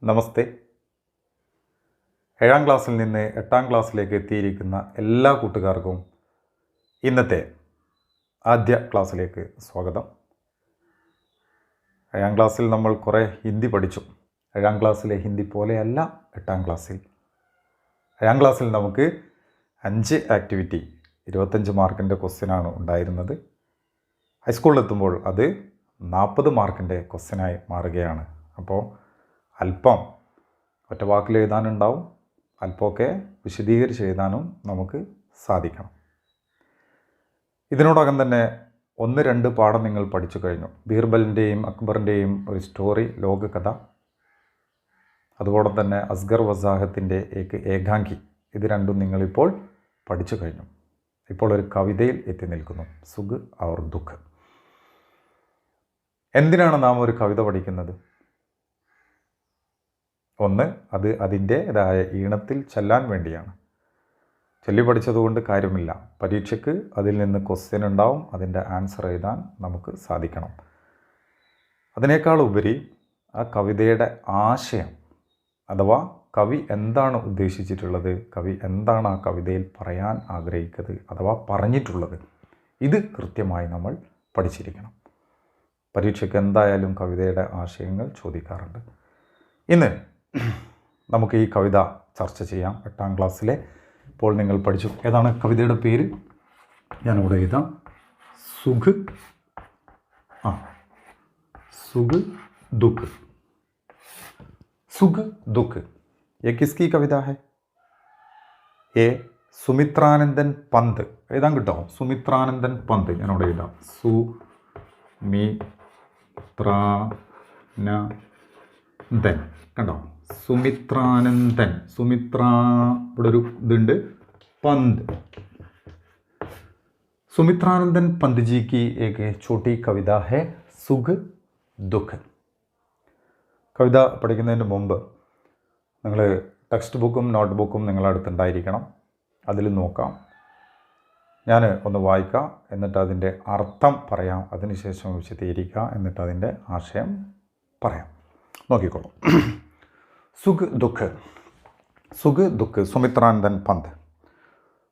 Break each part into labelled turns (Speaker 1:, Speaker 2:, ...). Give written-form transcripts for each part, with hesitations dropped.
Speaker 1: നമസ്തേ. 7ാം ക്ലാസ്സിൽ നിന്ന് 8ാം ക്ലാസ്സിലേക്ക് എത്തിയിരിക്കുന്ന എല്ലാ കൂട്ടുകാർക്കും ഇന്നത്തെ ആദ്യ ക്ലാസ്സിലേക്ക് സ്വാഗതം. 7ാം ക്ലാസ്സിൽ നമ്മൾ കുറേ ഹിന്ദി പഠിച്ചു. 7ാം ക്ലാസ്സിലെ ഹിന്ദി പോലെയല്ല 8ാം ക്ലാസ്സിൽ. 7ാം ക്ലാസ്സിൽ നമുക്ക് 5 ആക്ടിവിറ്റി 25 മാർക്കിൻ്റെ ക്വസ്റ്റ്യനാണ് ഉണ്ടായിരുന്നത്. ഹൈസ്കൂളിലെത്തുമ്പോൾ അത് 40 മാർക്കിൻ്റെ ക്വസ്റ്റ്യനായി മാറുകയാണ്. അപ്പോൾ അല്പം ഒറ്റ വാക്കിൽ എഴുതാനുണ്ടാവും, അല്പമൊക്കെ വിശദീകരിച്ച് എഴുതാനും നമുക്ക് സാധിക്കണം. ഇതിനോടകം തന്നെ 1-2 പാഠം നിങ്ങൾ പഠിച്ചു കഴിഞ്ഞു. ബീർബലിൻ്റെയും അക്ബറിൻ്റെയും ഒരു സ്റ്റോറി, ലോകകഥ. അതുപോലെ തന്നെ അസ്ഗർ വസാഹത്തിൻ്റെ ഏകാംഗി. ഇത് രണ്ടും നിങ്ങളിപ്പോൾ പഠിച്ചു കഴിഞ്ഞു. ഇപ്പോൾ ഒരു കവിതയിൽ എത്തി നിൽക്കുന്നു, സുഖ് ഔർ ദുഃഖ്. എന്തിനാണ് നാം ഒരു കവിത പഠിക്കുന്നത്? ഒന്ന്, അത് അതിൻ്റേതായ ഈണത്തിൽ ചൊല്ലാൻ വേണ്ടിയാണ്. ചൊല്ലി പഠിച്ചതുകൊണ്ട് കാര്യമില്ല. പരീക്ഷയ്ക്ക് അതിൽ നിന്ന് ക്വസ്റ്റ്യൻ ഉണ്ടാവും, അതിൻ്റെ ആൻസർ എഴുതാൻ നമുക്ക് സാധിക്കണം. അതിനേക്കാൾ ഉപരി ആ കവിതയുടെ ആശയം, അഥവാ കവി എന്താണ് ഉദ്ദേശിച്ചിട്ടുള്ളത്, കവി എന്താണ് ആ കവിതയിൽ പറയാൻ ആഗ്രഹിക്കുന്നത് അഥവാ പറഞ്ഞിട്ടുള്ളത്, ഇത് കൃത്യമായി നമ്മൾ പഠിച്ചിരിക്കണം. പരീക്ഷയ്ക്ക് എന്തായാലും കവിതയുടെ ആശയങ്ങൾ ചോദിക്കാറുണ്ട്. ഇന്ന് നമുക്ക് ഈ കവിത ചർച്ച ചെയ്യാം. 8ാം ക്ലാസ്സിലെ ഇപ്പോൾ നിങ്ങൾ പഠിച്ചു. ഏതാണ് കവിതയുടെ പേര്? ഞാനിവിടെ എഴുതാം. സുഖ് സുഖ് ദുഃഖ്. സുഖ് ദുഃഖ് ये किसकी कविता है? ये സുമിത്രാനന്ദൻ പന്ത്. എഴുതാൻ കിട്ടോ? സുമിത്രാനന്ദൻ പന്ത്. ഞാനിവിടെ എഴുതാം. സുമിത്രാനന്ദൻ. കണ്ടോ? സുമിത്രാനന്ദൻ. ഇവിടെ ഒരു ഇതുണ്ട്, പന്ത്. സുമിത്രാനന്ദൻ പന്ത് ജി की एक छोटी कविता है സുഖ് ദുഃഖ്. കവിത പഠിക്കുന്നതിന് മുമ്പ് നിങ്ങൾ ടെക്സ്റ്റ് ബുക്കും നോട്ട് ബുക്കും നിങ്ങളുടെ അടുത്തുണ്ടായിരിക്കണം. അതിൽ നോക്കാം. ഞാൻ ഒന്ന് വായിക്കാം, എന്നിട്ട് അതിൻ്റെ അർത്ഥം പറയാം, അതിനുശേഷം വിശദീകരിക്കുക, എന്നിട്ട് അതിൻ്റെ ആശയം പറയാം. നോക്കിക്കോളൂ. സുഖ് ദുഃഖ്. സുഖ് ദുഃഖ്, സുമിത്രാനന്ദൻ പന്ത്.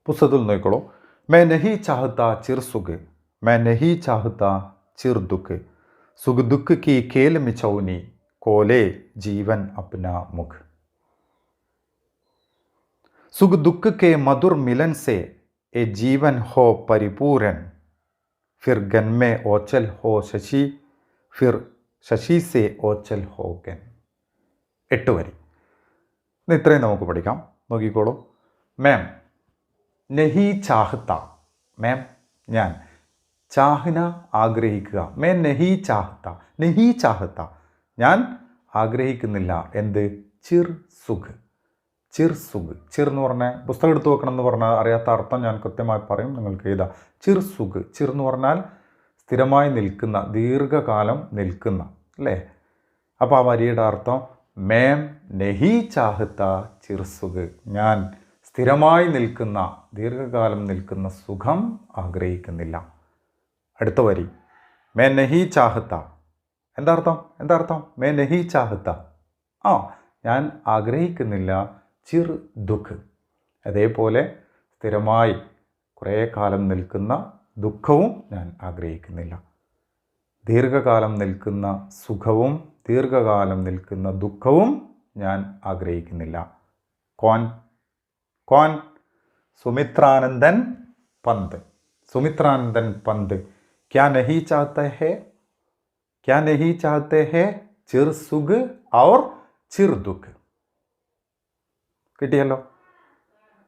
Speaker 1: പുസ്തകത്തിൽ നോക്കിക്കോളൂ. मैं नहीं चाहता चिर सुख, मैं नहीं चाहता चिर दुख, सुख दुख की खेल मिचौनी, कोले जीवन अपना मुख. सुख दुख के मधुर मिलन से ए जीवन हो परिपूर्ण, फिर गन में ओचल हो शशि, फिर शशि से ओचल हो गन. 8 വരി. ഇത്രയും നമുക്ക് പഠിക്കാം. നോക്കിക്കോളൂ. മാം നഹി ചാഹത്ത. മാം ഞാൻ. ചാഹ്ന ആഗ്രഹിക്കുക. മേ നഹി ചാഹത്ത. നഹി ചാഹത്ത ഞാൻ ആഗ്രഹിക്കുന്നില്ല. എന്ത്? ചിർ സുഖ്. ചിർ സുഖ്. ചിർ എന്ന് പറഞ്ഞാൽ പുസ്തകം എടുത്ത് വെക്കണം എന്ന് പറഞ്ഞാൽ അറിയാത്ത അർത്ഥം ഞാൻ കൃത്യമായി പറയും, നിങ്ങൾക്ക് എഴുതാം. ചിർ സുഖ്. ചിർ എന്ന് പറഞ്ഞാൽ സ്ഥിരമായി നിൽക്കുന്ന, ദീർഘകാലം നിൽക്കുന്ന, അല്ലേ? അപ്പോൾ ആ വരിയുടെ അർത്ഥം മേം നഹി ചാഹത്ത ചിർ സുഖ്. ഞാൻ സ്ഥിരമായി നിൽക്കുന്ന, ദീർഘകാലം നിൽക്കുന്ന സുഖം ആഗ്രഹിക്കുന്നില്ല. അടുത്ത വരി. മേ നഹി ചാഹത്ത. എന്താർത്ഥം? മേ നഹി ചാഹത്ത. ഞാൻ ആഗ്രഹിക്കുന്നില്ല. ചിർ ദുഃഖ്. അതേപോലെ സ്ഥിരമായി കുറേ കാലം നിൽക്കുന്ന ദുഃഖവും ഞാൻ ആഗ്രഹിക്കുന്നില്ല. ദീർഘകാലം നിൽക്കുന്ന സുഖവും ദീർഘകാലം നിൽക്കുന്ന ദുഃഖവും ഞാൻ ആഗ്രഹിക്കുന്നില്ല. കോൻ സുമിത്രാനന്ദൻ പന്ത്. സുമിത്രാനന്ദൻ പന്ത് ക്യാ നഹി ചാഹത്തെ ഹേ ചിർ സുഖ് ഔർ ചിർ ദുഃഖ്. കിട്ടിയല്ലോ.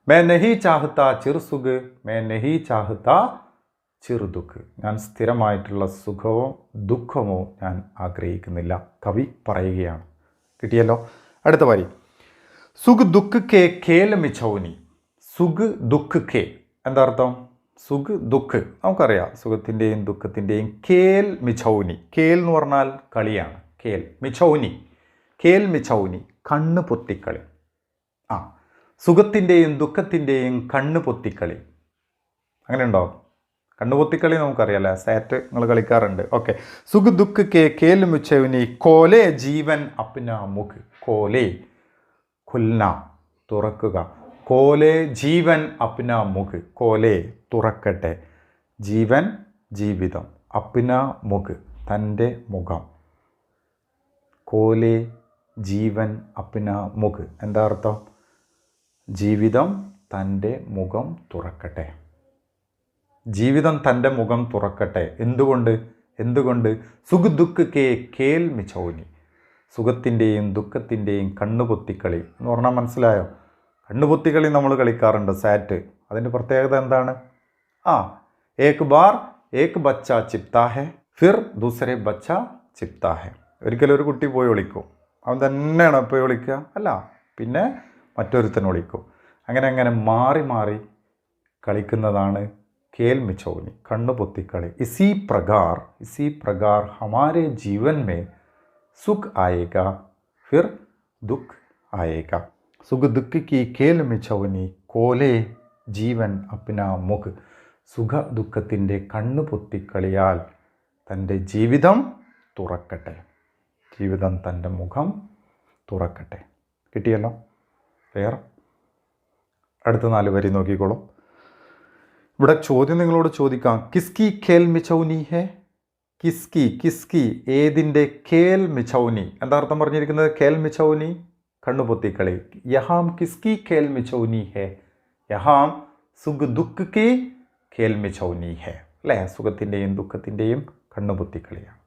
Speaker 1: मैं नहीं चाहता ചിർ സുഖ്, मैं नहीं चाहता ചിർ ദുഃഖ്. ഞാൻ സ്ഥിരമായിട്ടുള്ള സുഖമോ ദുഃഖമോ ഞാൻ ആഗ്രഹിക്കുന്നില്ല. കവി പറയുകയാണ്. കിട്ടിയല്ലോ. അടുത്ത വരി. സുഖ് ദുഃഖ് കെ ഖേൽ മിച്ചൗനി. സുഖ് ദുഃഖ് കെ എന്താ അർത്ഥം? സുഖ് ദുഃഖ് നമുക്കറിയാം, സുഖത്തിൻ്റെയും ദുഃഖത്തിൻ്റെയും. ഖേൽ മിച്ചൗനി. ഖേൽ എന്ന് പറഞ്ഞാൽ കളിയാണ്. ഖേൽ മിച്ചൗനി. ഖേൽ മിച്ചൗനി കണ്ണ് പൊത്തിക്കളി. സുഖത്തിൻ്റെയും ദുഃഖത്തിൻ്റെയും കണ്ണ് പൊത്തിക്കളി. അങ്ങനെ ഉണ്ടോ? കണ്ണുപൊത്തിക്കളി നമുക്കറിയാലോ, സാറ്റ് നിങ്ങൾ കളിക്കാറുണ്ട്. ഓക്കെ. സുഖ ദുഃഖ കെ കേൽ മുച്ചവനി കോലെ ജീവൻ അപ്ന മുഖ്. കോലെ ഖുൽന തുറക്കുക. കോലെ ജീവൻ അപ്ന മുഖ്. കോലെ തുറക്കട്ടെ. ജീവൻ ജീവിതം. അപ്ന മുഖ് തൻ്റെ മുഖം. കോലെ ജീവൻ അപ്ന മുഖ് എന്താ അർത്ഥം? ജീവിതം തൻ്റെ മുഖം തുറക്കട്ടെ. ജീവിതം തൻ്റെ മുഖം തുറക്കട്ടെ. എന്തുകൊണ്ട്? സുഖ ദുഃഖ കെ കേൽ മിച്ചൗനി. സുഖത്തിൻ്റെയും ദുഃഖത്തിൻ്റെയും കണ്ണുപൊത്തിക്കളി എന്ന് പറഞ്ഞാൽ മനസ്സിലായോ? കണ്ണുപൊത്തിക്കളി നമ്മൾ കളിക്കാറുണ്ട്, സാറ്റ്. അതിൻ്റെ പ്രത്യേകത എന്താണ്? ഏക് ബാർ ഏക് ബച്ച ചിപ്താ ഹെ ഫിർ ദൂസരെ ബച്ച ചിപ്താ ഹെ. ഒരിക്കലും ഒരു കുട്ടി പോയി വിളിക്കും, അവൻ തന്നെയാണ് പോയി വിളിക്കുക? അല്ല, പിന്നെ മറ്റൊരുത്തൻ വിളിക്കും. അങ്ങനെ മാറി മാറി കളിക്കുന്നതാണ് खेल मिचौनी, कണ്ണുപൊത്തിക്കളി. इसी प्रकार हमारे जीवन में सुख आएगा फिर दुख आएगा. सुख दुख की खेल मिचौनी കോലെ ജീവൻ അപ്ന മുഖ്. സുഖ ദുഃഖത്തിൻ്റെ കണ്ണുപൊത്തിക്കളിയാൽ തൻ്റെ ജീവിതം തുറക്കട്ടെ. ജീവിതം തൻ്റെ മുഖം തുറക്കട്ടെ. കിട്ടിയല്ലോ? വേറെ അടുത്ത 4 വരി നോക്കിക്കോളൂ. ഇവിടെ ചോദ്യം നിങ്ങളോട് ചോദിക്കാം. കിസ്കി ഖേൽ മിച്ചൗനി ഹെ? കിസ്കി ഏതിൻ്റെ? ഖേൽ മിച്ചൗനി എന്താ അർത്ഥം പറഞ്ഞിരിക്കുന്നത്? ഖേൽ മിച്ചൗനി കണ്ണുപൊത്തിക്കളി. യഹാം കിസ്കി ഖേൽ മിച്ചൗനി ഹെ? യഹാം സുഖ ദുഃഖ കി ഖേൽ മിച്ചൗനി ഹെ. അല്ലേ? സുഖത്തിൻ്റെയും ദുഃഖത്തിൻ്റെയും കണ്ണുപൊത്തിക്കളിയാണ്.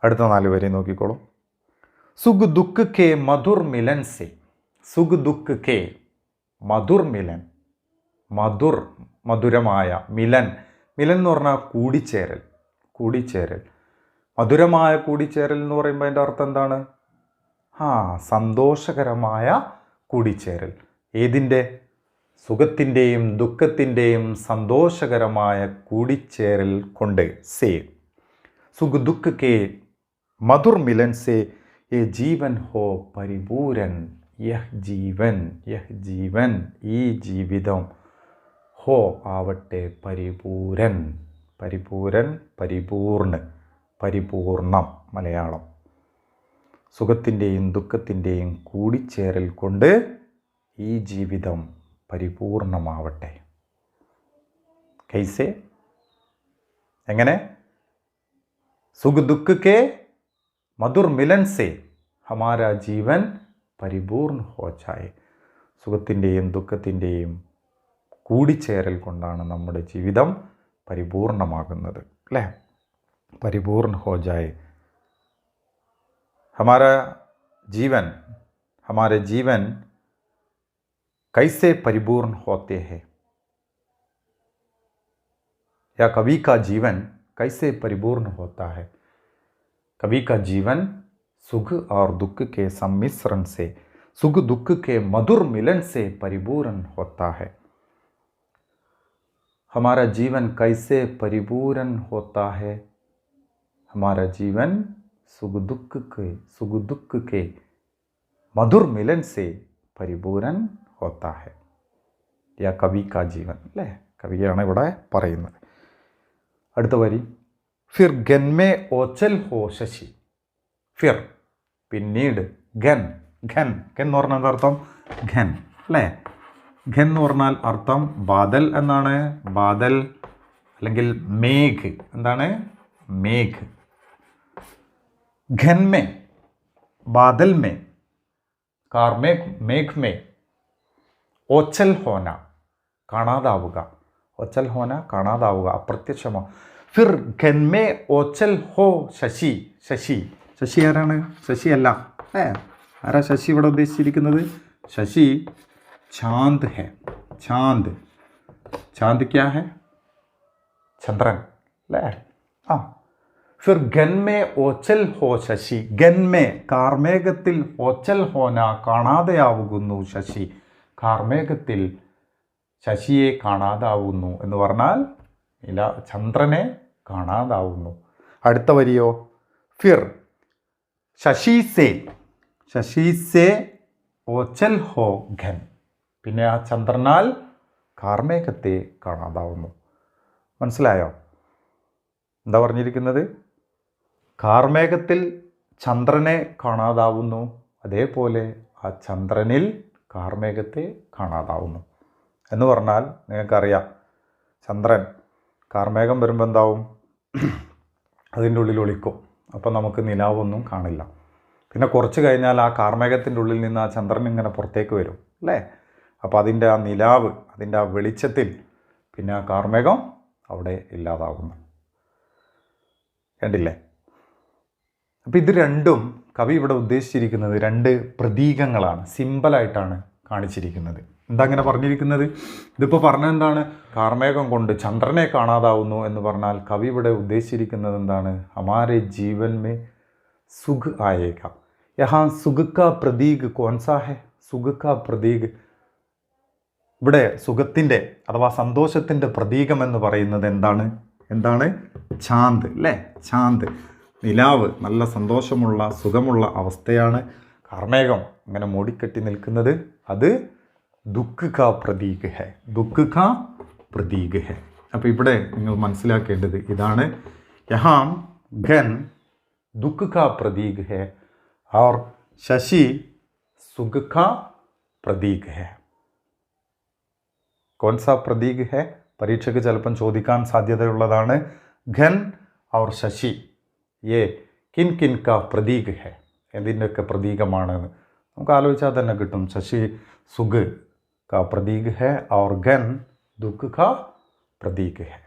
Speaker 1: അടുത്ത 4 വരെ നോക്കിക്കോളൂ. സുഖ ദുഃഖ കെ മധുർ മിലൻ സെ. സുഖ ദുഃഖ കെ മധുർ മിലൻ. മധുരമായ. മിലൻ എന്ന് പറഞ്ഞാൽ കൂടിച്ചേരൽ. മധുരമായ കൂടിച്ചേരൽ എന്ന് പറയുമ്പോൾ അതിൻ്റെ അർത്ഥം എന്താണ്? സന്തോഷകരമായ കൂടിച്ചേരൽ. ഏതിൻ്റെ? സുഖത്തിൻ്റെയും ദുഃഖത്തിൻ്റെയും സന്തോഷകരമായ കൂടിച്ചേരൽ കൊണ്ട്. സേ സുഖ ദുഃഖ കെ മധുർ മിലൻ സേ യേ ജീവൻ ഹോ പരിപൂരൻ. യഹ് ജീവൻ ഈ ജീവിതം ഹോ ആവട്ടെ പരിപൂരൻ. പരിപൂർണം മലയാളം. സുഖത്തിൻ്റെയും ദുഃഖത്തിൻ്റെയും കൂടിച്ചേരൽ കൊണ്ട് ഈ ജീവിതം പരിപൂർണമാവട്ടെ. കൈസെ? എങ്ങനെ? സുഖ ദുഃഖ കെ മധുർ മിലൻ സെ ഹമാരാ ജീവൻ പരിപൂർണ ഹോ ജായേ. സുഖത്തിൻ്റെയും ദുഃഖത്തിൻ്റെയും കൂടിച്ചേരൽ കൊണ്ടാണ് നമ്മുടെ ജീവിതം പരിപൂർണമാകുന്നത്. അല്ലേ? പരിപൂർണ ഹോ ജായേ. हमारे जीवन कैसे परिपूर्ण होते हैं? या कवि का जीवन कैसे परिपूर्ण होता है? कवि का जीवन सुख और दुख के सम्मिश्रण से, सुख दुख के मधुर मिलन से परिपूर्ण होता है. हमारा जीवन कैसे परिपूर्ण होता है? हमारा जीवन सुख दुख के मधुर मिलन से परिपूर्ण होता है. या कवि का जीवन. അല്ലേ? കവിയാണ് ഇവിടെ പറയുന്നത്. അടുത്ത വരി. ഫിർ ഗൻമേ ഓച്ചൽ ഹോ ശശി. ഫിർ പിന്നീട്. ഘൻ എന്ന് പറഞ്ഞാൽ എന്താ അർത്ഥം? ഘൻ. അല്ലേ? ഘൻ എന്ന് പറഞ്ഞാൽ അർത്ഥം ബാദൽ എന്നാണ്. ബാദൽ അല്ലെങ്കിൽ മേഘ്. എന്താണ്? Megh. ഘൻ may, Badal may, car Megh may, ഓച്ചൽ Ho Naa കാണാതാവുക. ഓച്ചൽ Ho Naa കാണാതാവുക, അപ്രത്യക്ഷമോ. ഫിർ ഘൻ മേ ഓച്ചൽ ഹോ ശശി. ശശി ആരാണ്? ശശി അല്ല. ആരാ ശശി ഇവിടെ ഉദ്ദേശിച്ചിരിക്കുന്നത്? ശശി चांद है. चांद क्या है? चंद्रन. ले फिर गन में ओचल हो शशि. गन में കാർമേഘത്തിൽ ഓച്ചൽ ഹോന കാണാതെയാവുന്നു ശശി. കാർമേഘത്തിൽ ശശിയെ കാണാതാവുന്നു എന്ന് പറഞ്ഞാൽ ചന്ദ്രനെ കാണാതാവുന്നു. അടുത്ത വരിയോ. ഫിർ ശശി സേ ഓച്ചൽ ഹോ ഘൻ. പിന്നെ ആ ചന്ദ്രനാൽ കാർമേഘത്തെ കാണാതാവുന്നു. മനസ്സിലായോ? എന്താ പറഞ്ഞിരിക്കുന്നത്? കാർമേഘത്തിൽ ചന്ദ്രനെ കാണാതാവുന്നു, അതേപോലെ ആ ചന്ദ്രനിൽ കാർമേഘത്തെ കാണാതാവുന്നു. എന്ന് പറഞ്ഞാൽ നിങ്ങൾക്കറിയാം, ചന്ദ്രൻ കാർമേഘം വരുമ്പോൾ എന്താവും? അതിൻ്റെ ഉള്ളിൽ ഒളിക്കും. അപ്പം നമുക്ക് നിലാവൊന്നും കാണില്ല. പിന്നെ കുറച്ച് കഴിഞ്ഞാൽ ആ കാർമേഘത്തിൻ്റെ ഉള്ളിൽ നിന്ന് ആ ചന്ദ്രൻ ഇങ്ങനെ പുറത്തേക്ക് വരും അല്ലേ? അപ്പോൾ അതിൻ്റെ ആ നിലാവ്, അതിൻ്റെ ആ വെളിച്ചത്തിൽ പിന്നെ ആ കാർമേഘം അവിടെ ഇല്ലാതാകുന്നു. കണ്ടില്ലേ? അപ്പോൾ ഇത് രണ്ടും കവി ഇവിടെ ഉദ്ദേശിച്ചിരിക്കുന്നത് രണ്ട് പ്രതീകങ്ങളാണ്, സിമ്പലായിട്ടാണ് കാണിച്ചിരിക്കുന്നത്. എന്താ അങ്ങനെ പറഞ്ഞിരിക്കുന്നത്? ഇതിപ്പോൾ പറഞ്ഞെന്താണ്? കാർമേഘം കൊണ്ട് ചന്ദ്രനെ കാണാതാവുന്നു എന്ന് പറഞ്ഞാൽ കവി ഇവിടെ ഉദ്ദേശിച്ചിരിക്കുന്നത് എന്താണ്? ഹമാരെ ജീവൻ മേ സുഖ ആയേക. യഹാ സുഖ കാ പ്രതീക് കോൺസാ ഹെ? സുഖ കാ പ്രതീക്, ഇവിടെ സുഖത്തിൻ്റെ അഥവാ സന്തോഷത്തിൻ്റെ പ്രതീകം എന്ന് പറയുന്നത് എന്താണ്? ചാന്ത് അല്ലേ? ചാന്ത്, നിലാവ്, നല്ല സന്തോഷമുള്ള സുഖമുള്ള അവസ്ഥയാണ്. കാർമേഘം അങ്ങനെ മൂടിക്കെട്ടി നിൽക്കുന്നത് അത് ദുഃഖ കാ പ്രതീക് ഹെ, ദുഃഖ കാ പ്രതീക് ഹെ. അപ്പോൾ ഇവിടെ നിങ്ങൾ മനസ്സിലാക്കേണ്ടത് ഇതാണ്. യഹാം ഘൻ ദുഃഖ കാ പ്രതീക് ഹെ और ശശി സുഖ കാ പ്രതീക് ഹെ. കോൺസാ പ്രതീക് ഹെ? പരീക്ഷയ്ക്ക് ചിലപ്പം ചോദിക്കാൻ സാധ്യതയുള്ളതാണ്. ഘൻ और ശശി യേ കിൻ കിൻ കാ പ്രതീക് ഹെ, എന്തിൻ്റെയൊക്കെ പ്രതീകമാണെന്ന് നമുക്ക് ആലോചിച്ചാൽ തന്നെ കിട്ടും. ശശി സുഖ് കാ പ്രതീക് ഹെ और ഘൻ ദുഃഖ കാ പ്രതീക് ഹെ.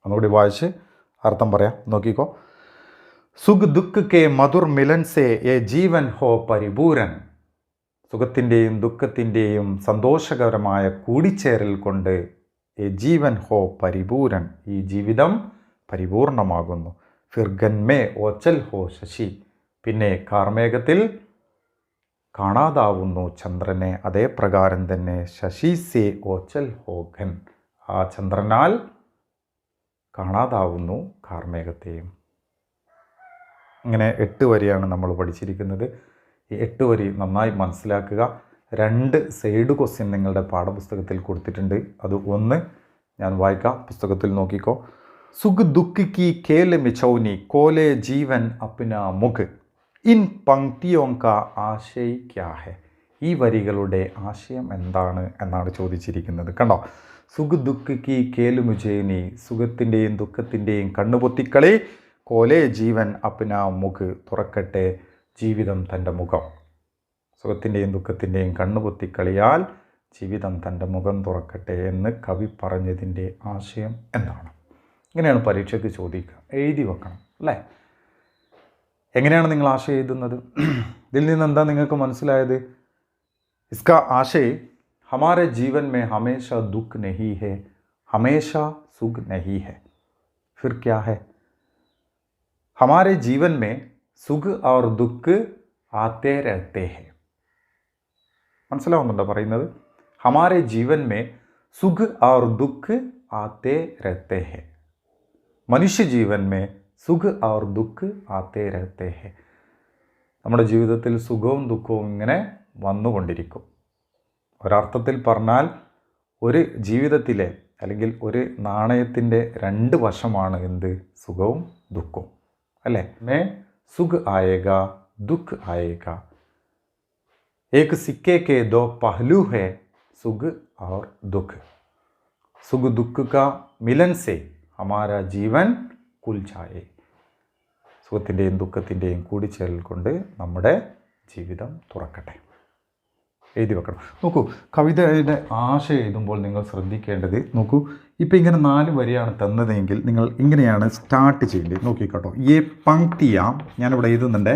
Speaker 1: ഒന്നുകൂടി വായിച്ച് അർത്ഥം പറയാം, നോക്കിക്കോ. സുഖ് ദുഃഖ് കെ മധുർ മിലൻ സേ യേ ജീവൻ ഹോ പരിപൂരൻ. സുഖത്തിൻ്റെയും ദുഃഖത്തിൻ്റെയും സന്തോഷകരമായ കൂടിച്ചേരൽ കൊണ്ട് യേ ജീവൻ ഹോ പരിപൂരൻ, ഈ ജീവിതം പരിപൂർണമാകുന്നു. ഫിർഗൻ മേ ഓച്ചൽ ഹോ ശശി, പിന്നെ കാർമേഘത്തിൽ കാണാതാവുന്നു ചന്ദ്രനെ, അതേ പ്രകാരം തന്നെ ശശി സേ ഓച്ചൽ ഹോ ഘൻ, ആ ചന്ദ്രനാൽ കാണാതാവുന്നു കാർമേഘത്തെയും. ഇങ്ങനെ 8 വരിയാണ് നമ്മൾ പഠിച്ചിരിക്കുന്നത്. ഈ 8 വരി നന്നായി മനസ്സിലാക്കുക. 2 സൈഡ് ക്വസ്റ്റ്യൻ നിങ്ങളുടെ പാഠപുസ്തകത്തിൽ കൊടുത്തിട്ടുണ്ട്. അത് ഒന്ന് ഞാൻ വായിക്കാം, പുസ്തകത്തിൽ നോക്കിക്കോ. സുഖ് ദുഃഖ് കി ഖേൽ മിച്ചൗനി കോലെ ജീവൻ അപ്ന മുഖ് ഇൻ പങ്ക്തിയോं का ആശയ ക്യാ ഹെ. ഈ വരികളുടെ ആശയം എന്താണ് എന്നാണ് ചോദിച്ചിരിക്കുന്നത്. കണ്ടോ? സുഖ് ദുഃഖ് കി ഖേൽ മുജേനി, സുഖത്തിൻ്റെയും ദുഃഖത്തിൻ്റെയും കണ്ണുപൊത്തിക്കളി. കോലെ ജീവൻ അപ്ന മുഖ്, തുറക്കട്ടെ ജീവിതം തൻ്റെ മുഖം. സുഖത്തിൻ്റെയും ദുഃഖത്തിൻ്റെയും കണ്ണുപൊത്തിക്കളിയാൽ ജീവിതം തൻ്റെ മുഖം തുറക്കട്ടെ എന്ന് കവി പറഞ്ഞതിൻ്റെ ആശയം എന്താണ്? ഇങ്ങനെയാണ് പരീക്ഷയ്ക്ക് ചോദിക്കുക. എഴുതി വെക്കണം അല്ലേ? എങ്ങനെയാണ് നിങ്ങൾ ആശയം എഴുതുന്നത്? ഇതിൽ നിന്ന് എന്താ നിങ്ങൾക്ക് മനസ്സിലായത്? ഇസ്കാ ആശയ ഹമാരെ ജീവൻ മേ ഹമേശ ദുഃഖ് നഹീ ഹെ, ഹമേശ സുഖ് നഹീ ഹെ. ഫിർ ക്യാ ഹെ? हमारे जीवन में सुख और दुख आते रहते हैं. മനസ്സിലാവുന്നുണ്ടോ പറയുന്നത്? हमारे जीवन में सुख और दुख आते रहते हैं. മനുഷ്യ ജീവൻ में सुख और दुख आते रहते हैं. നമ്മുടെ ജീവിതത്തിൽ സുഖവും ദുഃഖവും ഇങ്ങനെ വന്നുകൊണ്ടിരിക്കും. ഒരർത്ഥത്തിൽ പറഞ്ഞാൽ ഒരു ജീവിതത്തിലെ അല്ലെങ്കിൽ ഒരു നാണയത്തിൻ്റെ 2 വശമാണ് എന്ത്? സുഖവും ദുഃഖവും അല്ലേ? മേ സുഖ് ആയേഗ ദുഃഖ് ആയേഗ, एक सिक्के के 2 पहलू है सुख और दुख. सुख दुख का मिलन से हमारा जीवन खुल जाए. സുഖത്തിൻ്റെയും ദുഃഖത്തിൻ്റെയും കൂടിച്ചേരൽ കൊണ്ട് നമ്മുടെ ജീവിതം തുറക്കട്ടെ. എഴുതി വെക്കണം. നോക്കൂ, കവിതയുടെ ആശയം എഴുതുമ്പോൾ നിങ്ങൾ ശ്രദ്ധിക്കേണ്ടത്, നോക്കൂ, ഇപ്പം ഇങ്ങനെ 4 വരിയാണ് തന്നതെങ്കിൽ നിങ്ങൾ ഇങ്ങനെയാണ് സ്റ്റാർട്ട് ചെയ്യേണ്ടത്. നോക്കിക്കോട്ടോ. യേ പങ്ക്തിയാം, ഞാനിവിടെ എഴുതുന്നുണ്ട്.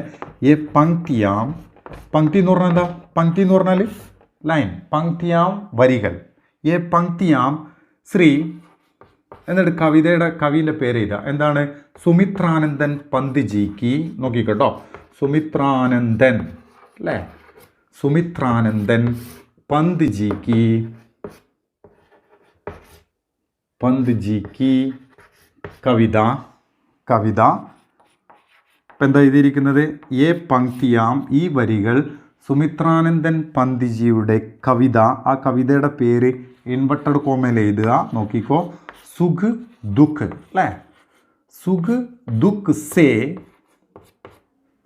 Speaker 1: യേ പങ്ക്തിയാം, പങ്ക്തി എന്ന് പറഞ്ഞാൽ എന്താ? പങ്ക്തി എന്ന് പറഞ്ഞാൽ ലൈൻ, പങ്ക്തിയാം വരികൾ. യേ പങ്ക്തിയാം ശ്രീ, എന്നിട്ട് കവിൻ്റെ പേര് എഴുതുക. എന്താണ്? സുമിത്രാനന്ദൻ പന്ത്ജിക്ക്. നോക്കിക്കോട്ടോ, സുമിത്രാനന്ദൻ അല്ലേ? സുമിത്രാനന്ദൻ പന്ത്ജിക്ക് കവിത. ഇപ്പം എന്താ എഴുതിയിരിക്കുന്നത്? ഏ പങ്ക്തിയാം, ഈ വരികൾ സുമിത്രാനന്ദൻ പന്ത്ജിയുടെ കവിത. ആ കവിതയുടെ പേര് ഇൻവെർട്ടഡ് കോമയിൽ എഴുതുക. നോക്കിക്കോ, സുഖ് ദുഃഖ് അല്ലേ, സുഖ് ദുഃഖ് സേ,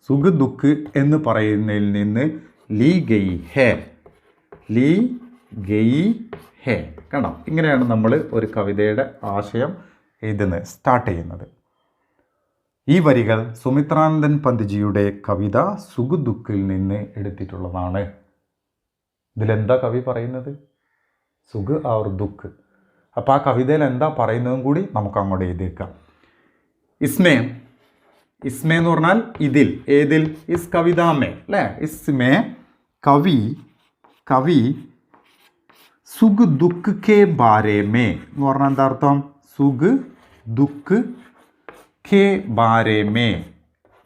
Speaker 1: സുഖ് ദുഃഖ് എന്ന് പറയുന്നതിൽ നിന്ന് ലീ ഗയി ഹേ, ലീ ഗയി ഹേ. കണ്ടോ, ഇങ്ങനെയാണ് നമ്മൾ ഒരു കവിതയുടെ ആശയം എഴുതുന്നത്, സ്റ്റാർട്ട് ചെയ്യുന്നത്. ഈ വരികൾ സുമിത്രാനന്ദൻ പന്ത്ജിയുടെ കവിത സുഖ് ദുഃഖിൽ നിന്ന് എടുത്തിട്ടുള്ളതാണ്. ഇതിലെന്താ കവി പറയുന്നത്? സുഖ് ഔർ ദുഃഖ്. അപ്പോൾ ആ കവിതയിൽ എന്താ പറയുന്നതും കൂടി നമുക്ക് അങ്ങോട്ട് എഴുതിയേക്കാം. ഇസ്മേ, ഇസ്മേ എന്ന് പറഞ്ഞാൽ ഇതിൽ, ഏതിൽ? ഇസ് കവിതാമേ അല്ലേ, ഇസ്മേ കവി, കവി സുഖ് ദുഃഖ് കെ ബാരേ മേ എന്ന് പറഞ്ഞാൽ എന്താ അർത്ഥം? സുഖ് ദുഃഖ് കെ ബാരേ മേ,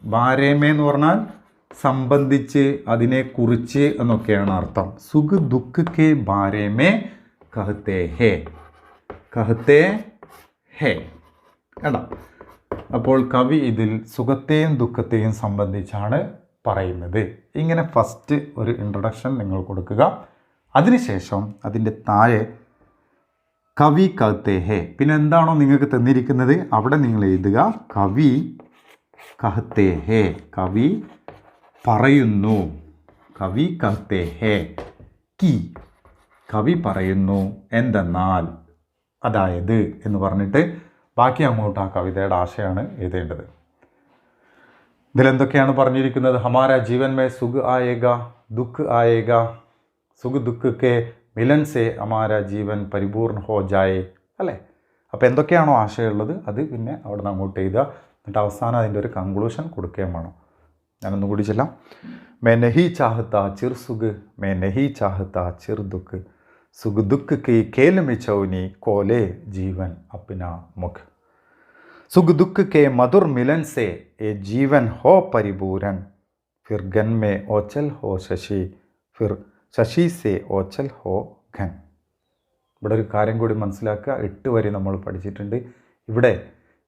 Speaker 1: ബാരേ മേ എന്ന് പറഞ്ഞാൽ സംബന്ധിച്ച്, അതിനെക്കുറിച്ച് എന്നൊക്കെയാണ് അർത്ഥം. സുഖ് ദുഃഖ് കെ ബാരേ മേ കഹത്തെ ഹേ, കഹത്തെ ഹേ. കണ്ടോ, അപ്പോൾ കവി ഇതിൽ സുഖത്തെയും ദുഃഖത്തെയും സംബന്ധിച്ചാണ് പറയുന്നത്. ഇങ്ങനെ ഫസ്റ്റ് ഒരു ഇൻട്രൊഡക്ഷൻ നിങ്ങൾ കൊടുക്കുക. അതിനുശേഷം അതിൻ്റെ താഴെ കവി കഹത്തെ ഹേ, പിന്നെ എന്താണോ നിങ്ങൾക്ക് തന്നിരിക്കുന്നത് അവിടെ നിങ്ങൾ എഴുതുക കവി കഹത്തെ ഹേ, കവി പറയുന്നു, കവി കഹത്തെ ഹേ കി, കവി പറയുന്നു എന്തെന്നാൽ, അതായത് എന്ന് പറഞ്ഞിട്ട് ബാക്കി അങ്ങോട്ട് ആ കവിതയുടെ ആശയമാണ് എഴുതേണ്ടത്. ഇതിലെന്തൊക്കെയാണ് പറഞ്ഞിരിക്കുന്നത്? ഹമാരാ ജീവൻ മേ സുഖ് ആയേഗ ദുഃഖ് ആയേഗ, സുഖ് ദുഃഖ് കെ മിലൻ സേ ഹമാരാ ജീവൻ പരിപൂർൺ ഹോ ജായേ അല്ലേ. അപ്പോൾ എന്തൊക്കെയാണോ ആശയമുള്ളത് അത് പിന്നെ അവിടെ നിന്ന് അങ്ങോട്ട് എഴുതുക. എന്നിട്ട് അവസാനം അതിൻ്റെ ഒരു കൺക്ലൂഷൻ കൊടുക്കുകയും വേണം. ഞാനൊന്നും കൂടി ചെല്ലാം. മേ നഹി ചാഹത്ത ചിർ സുഖ്, മേ നഹി ചാഹത്ത ചിർ ദുഃഖ്, സുഖ് ദുഃഖ് की खेल में चौनी कोले जीवन अपना मुख, सुख दुख के मधुर मिलन से ये जीवन हो परिपूरन, फिर घन में ओचल हो शशि, फिर शशि से ओचल हो घन. ഇവിടെ ഒരു കാര്യം കൂടി മനസ്സിലാക്കുക. 8 വരി നമ്മൾ പഠിച്ചിട്ടുണ്ട്. ഇവിടെ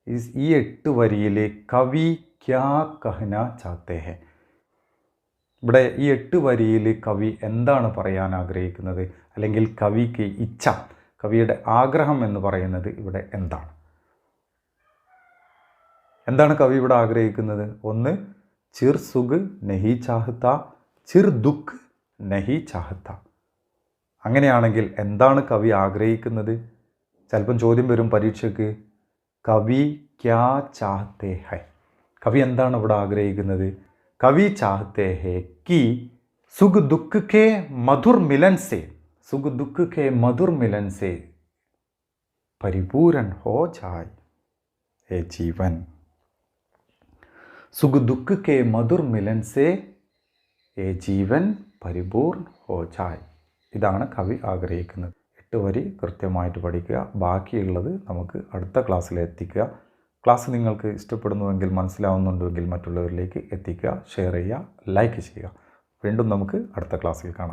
Speaker 1: ഈ 8 വരിയിൽ കവി ക്യാ കഹന ചാഹത്തെ ഹെ, ഇവിടെ ഈ 8 വരിയിൽ കവി എന്താണ് പറയാൻ ആഗ്രഹിക്കുന്നത്, അല്ലെങ്കിൽ കവിക്ക് ഇച്ഛ, കവിയുടെ ആഗ്രഹം എന്ന് പറയുന്നത് ഇവിടെ എന്താണ്? എന്താണ് കവി ഇവിടെ ആഗ്രഹിക്കുന്നത്? ഒന്ന്, ചിർ സുഖ് നഹി ചാഹത്ത, ചിർ ദുഃഖ് നഹി ചാഹത്ത. അങ്ങനെയാണെങ്കിൽ എന്താണ് കവി ആഗ്രഹിക്കുന്നത്? ചിലപ്പം ചോദ്യം വരും പരീക്ഷയ്ക്ക്, കവി ക്യാ ചാഹത്തെ ഹൈ, കവി എന്താണ് ഇവിടെ ആഗ്രഹിക്കുന്നത്? कवि चाहते हैं कि सुख दुख के मधुर मिलन से, सुख दुख के मधुर मिलन से परिपूर्ण हो जाए ये जीवन, सुख दुख के मधुर मिलन से ये जीवन परिपूर्ण हो जाए. ഇതാണ് കവി ആഗ്രഹിക്കുന്നത്. 8 വരി കൃത്യമായിട്ട് പഠിക്കുക. ബാക്കിയുള്ളത് നമുക്ക് അടുത്ത ക്ലാസ്സിൽ എത്തിക്കുക. ക്ലാസ് നിങ്ങൾക്ക് ഇഷ്ടപ്പെടുന്നുവെങ്കിൽ, മനസ്സിലാവുന്നുണ്ടെങ്കിൽ മറ്റുള്ളവരിലേക്ക് എത്തിക്കുക, ഷെയർ ചെയ്യുക, ലൈക്ക് ചെയ്യുക. വീണ്ടും നമുക്ക് അടുത്ത ക്ലാസ്സിൽ കാണാം.